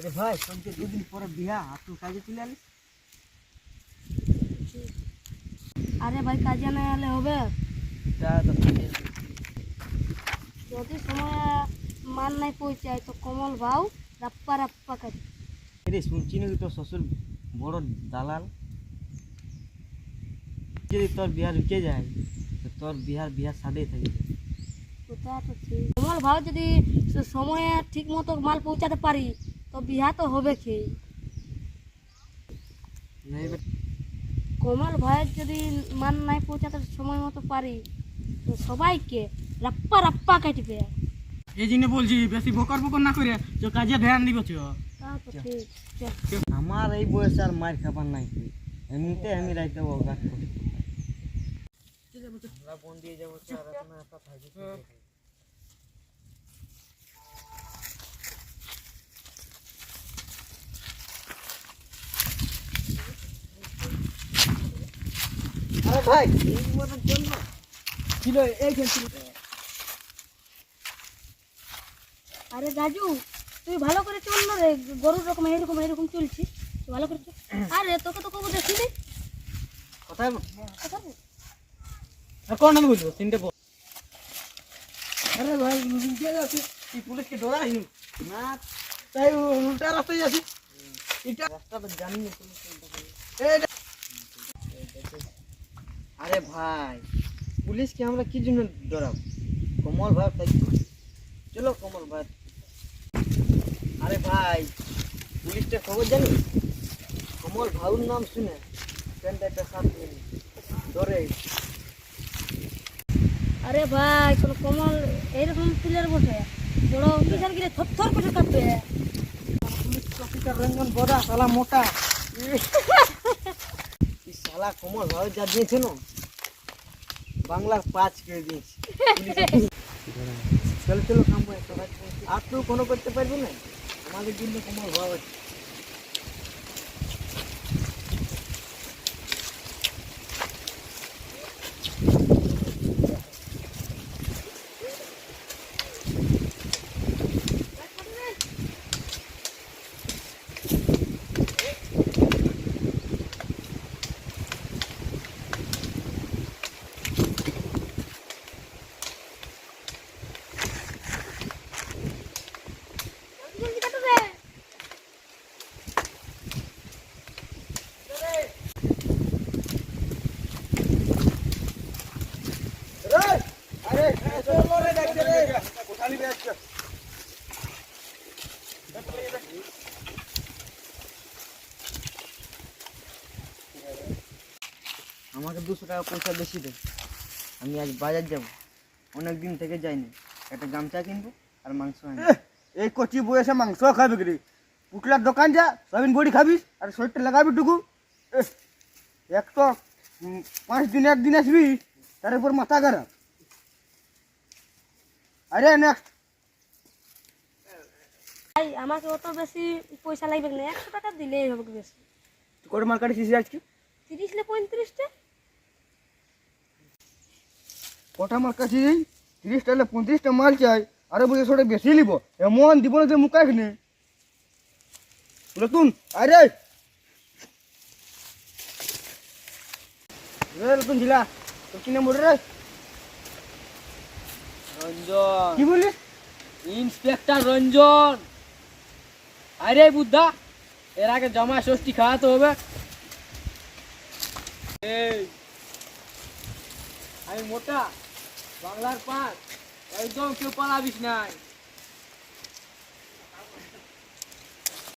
আরে ভাই তোকে দুদিন পরে বিয়া আর তুই কাজে চলে আলিস। আরে ভাই কাজে না এলে হবে? তা তো যদি সময় মান নাই পৌঁছায় তো কমল ভাও রাপ্পা রাপ্পা কাজ। রে শুনছি নাকি তোর শ্বশুর বড় দালাল। যদি তোর বিয়া রুকে যায় তো তোর বিহার সাদেই থাকবে। ওটা তো ঠিক। কমল ভাও যদি সময়ে ঠিক মতো মাল পৌঁছাতে পারি তো বিহা তো হবে খেয়ে। কমল ভাইয়ের যদি মান নাই পৌঁছাতে সময় মতো পারি তো সবাইকে রাপ্পা রাপ্পা কাটবে। এই জন্য বলছি বেশি বকর বকর না করে তো কাজে ধ্যান দিব চ। তা তো ঠিক। চল। আমার এই বয়সে আর মার খাবার নাই, এমনিতে আমি রাইতে গাছ করি। আমরা বন দিয়ে যাবো আরে ভাই এই মতো জন্য ছিল এইখান ছিল। আরে রাজু তুই ভালো করে চল না রে, গরুর রকম এরকম এরকম চলছিস, তুই ভালো করে চল। আরে তোকে তো কবু দেখিনি। কোথায় কথা বল। আর কোন নাম বলবো তিনটে বল। আরে ভাই লুকিয়ে যাচ্ছে তুই পুলিশকে ডরাই না, তাই উল্টা রাস্তায় যাচ্ছি। এটা রাস্তাটা জানি না পুলিশ। আরে ভাই পুলিশকে আমরা কি জন্য ডরাবো? কমল ভাই তাই চলো কমল ভাই। আরে ভাই পুলিশটা খবর জানি, কমল ভাউর নাম শুনে প্যান্টটা একটা সাপ ডরে। আরে ভাই কোন কমল এইরকম প্লেয়ার বসে বড় অফিসার গিয়ে থর করে কাঁপবে। পুলিশ অফিসার রঞ্জন বড়া শালা মোটা। এই শালা কমল ভাই যা দিয়েছে না বাংলার 5 করে দিয়েছে। চলো চলো কাম করে সবাই। আর তুই কোনো করতে পারবি না, আমাদের জন্য কমল ভাব আছে। আমাকে 200 টাকা পয়সা বেশি দে, আমি আজ বাজার যাব, অনেক দিন থেকে যাইনি। একটা গামছা কিনবো আর মাংস আনবো। এই কচি বয়সে মাংস খাবি কি? পুটলার দোকান যা সয়াবিন বড়ি খাবি আর শরীরটা লাগাবি টুকু। এক তো 5 দিন একদিন আসবি তার উপর মাথা খারাপ। আরে নেক্সট ভাই আমাকে অত বেশি পয়সা লাগবে না, 100 টাকা দিলেই হবে বেশি। করে মাল কাটি শিশি আজকে 30 লে 35টা। কটা মাল কাটি 30টা 35টা মাল চাই। আরে বুঝে সরে বেশি নিব এমন দিব না যে মুখা এখানে নতুন। আরে নতুন ঝিলা তোর কি নাম বলে রে? রঞ্জন, কি বলিস? ইন্সপেক্টর রঞ্জন। আরে বুদ্ধা এর আগে জমা ষষ্ঠী খাওয়াতে হবে। এই আমি মোটা বাংলার 5, একদম কেউ পালাবিস নাই।